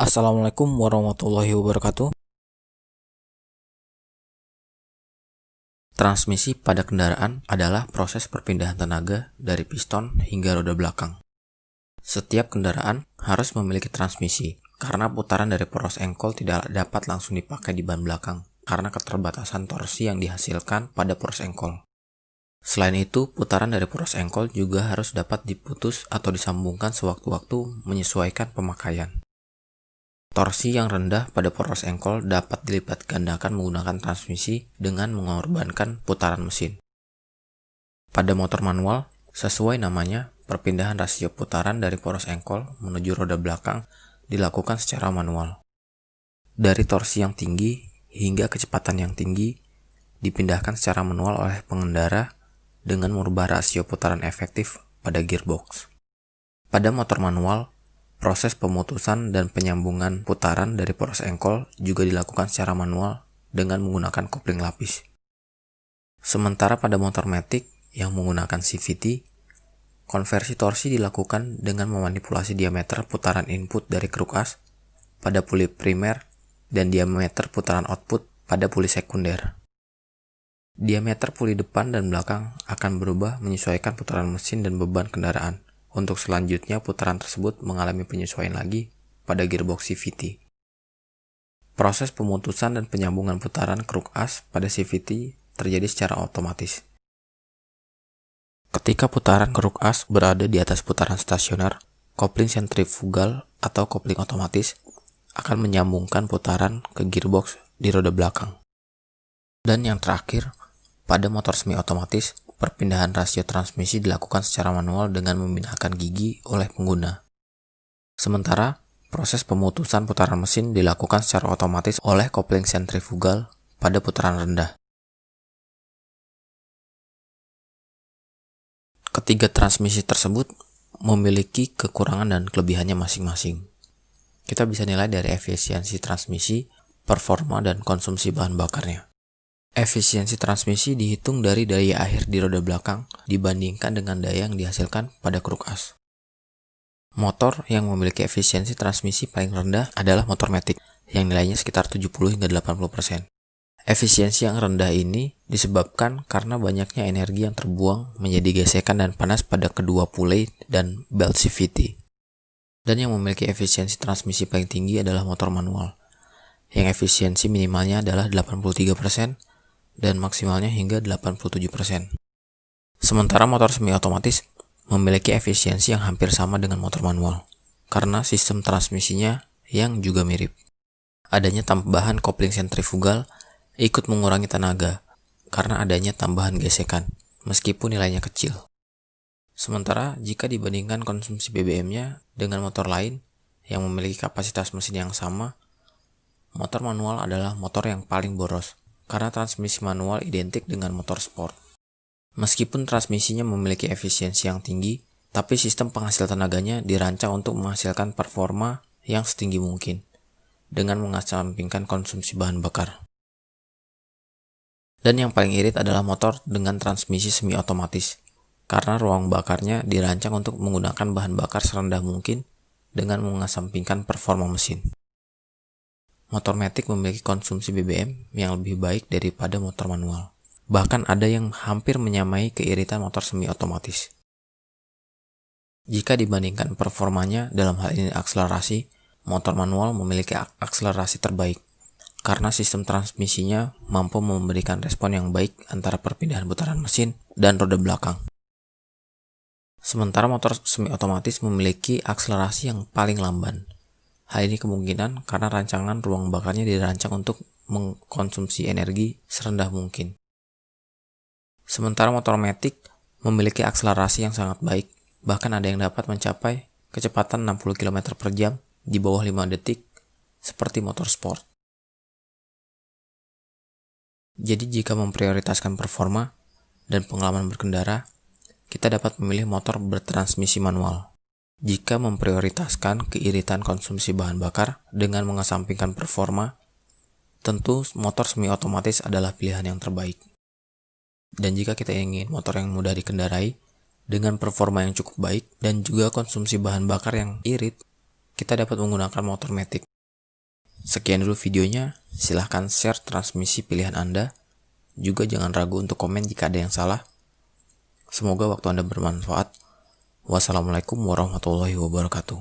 Assalamualaikum warahmatullahi wabarakatuh. Transmisi pada kendaraan adalah proses perpindahan tenaga dari piston hingga roda belakang. Setiap kendaraan harus memiliki transmisi karena putaran dari poros engkol tidak dapat langsung dipakai di ban belakang karena keterbatasan torsi yang dihasilkan pada poros engkol. Selain itu, putaran dari poros engkol juga harus dapat diputus atau disambungkan sewaktu-waktu menyesuaikan pemakaian. Torsi yang rendah pada poros engkol dapat dilipat gandakan menggunakan transmisi dengan mengorbankan putaran mesin. Pada motor manual, sesuai namanya, perpindahan rasio putaran dari poros engkol menuju roda belakang dilakukan secara manual. Dari torsi yang tinggi hingga kecepatan yang tinggi dipindahkan secara manual oleh pengendara dengan merubah rasio putaran efektif pada gearbox. Pada motor manual, proses pemutusan dan penyambungan putaran dari poros engkol juga dilakukan secara manual dengan menggunakan kopling lapis. Sementara pada motor matic yang menggunakan CVT, konversi torsi dilakukan dengan memanipulasi diameter putaran input dari kruk as pada puli primer dan diameter putaran output pada puli sekunder. Diameter puli depan dan belakang akan berubah menyesuaikan putaran mesin dan beban kendaraan. Untuk selanjutnya, putaran tersebut mengalami penyesuaian lagi pada gearbox CVT. Proses pemutusan dan penyambungan putaran kruk as pada CVT terjadi secara otomatis. Ketika putaran kruk as berada di atas putaran stasioner, kopling sentrifugal atau kopling otomatis akan menyambungkan putaran ke gearbox di roda belakang. Dan yang terakhir, pada motor semi otomatis, perpindahan rasio transmisi dilakukan secara manual dengan memindahkan gigi oleh pengguna. Sementara, proses pemutusan putaran mesin dilakukan secara otomatis oleh kopling sentrifugal pada putaran rendah. Ketiga transmisi tersebut memiliki kekurangan dan kelebihannya masing-masing. Kita bisa nilai dari efisiensi transmisi, performa, dan konsumsi bahan bakarnya. Efisiensi transmisi dihitung dari daya akhir di roda belakang dibandingkan dengan daya yang dihasilkan pada kruk as. Motor yang memiliki efisiensi transmisi paling rendah adalah motor matic, yang nilainya sekitar 70 hingga 80%. Efisiensi yang rendah ini disebabkan karena banyaknya energi yang terbuang menjadi gesekan dan panas pada kedua pulei dan belt CVT. Dan yang memiliki efisiensi transmisi paling tinggi adalah motor manual, yang efisiensi minimalnya adalah 83%, dan maksimalnya hingga 87%. Sementara motor semi otomatis memiliki efisiensi yang hampir sama dengan motor manual, karena sistem transmisinya yang juga mirip. Adanya tambahan kopling sentrifugal ikut mengurangi tenaga, karena adanya tambahan gesekan, meskipun nilainya kecil. Sementara jika dibandingkan konsumsi BBM-nya dengan motor lain yang memiliki kapasitas mesin yang sama, motor manual adalah motor yang paling boros, karena transmisi manual identik dengan motor sport. Meskipun transmisinya memiliki efisiensi yang tinggi, tapi sistem penghasil tenaganya dirancang untuk menghasilkan performa yang setinggi mungkin, dengan mengesampingkan konsumsi bahan bakar. Dan yang paling irit adalah motor dengan transmisi semi otomatis, karena ruang bakarnya dirancang untuk menggunakan bahan bakar serendah mungkin dengan mengesampingkan performa mesin. Motor matic memiliki konsumsi BBM yang lebih baik daripada motor manual. Bahkan ada yang hampir menyamai keiritan motor semi otomatis. Jika dibandingkan performanya dalam hal ini akselerasi, motor manual memiliki akselerasi terbaik karena sistem transmisinya mampu memberikan respon yang baik antara perpindahan putaran mesin dan roda belakang. Sementara motor semi otomatis memiliki akselerasi yang paling lamban. Hal ini kemungkinan karena rancangan ruang bakarnya dirancang untuk mengkonsumsi energi serendah mungkin. Sementara motor matic memiliki akselerasi yang sangat baik, bahkan ada yang dapat mencapai kecepatan 60 km per jam di bawah 5 detik seperti motor sport. Jadi jika memprioritaskan performa dan pengalaman berkendara, kita dapat memilih motor bertransmisi manual. Jika memprioritaskan keiritan konsumsi bahan bakar dengan mengesampingkan performa, tentu motor semi otomatis adalah pilihan yang terbaik. Dan jika kita ingin motor yang mudah dikendarai, dengan performa yang cukup baik dan juga konsumsi bahan bakar yang irit, kita dapat menggunakan motor matic. Sekian dulu videonya, silahkan share transmisi pilihan Anda. Juga jangan ragu untuk komen jika ada yang salah. Semoga waktu Anda bermanfaat. Wassalamualaikum warahmatullahi wabarakatuh.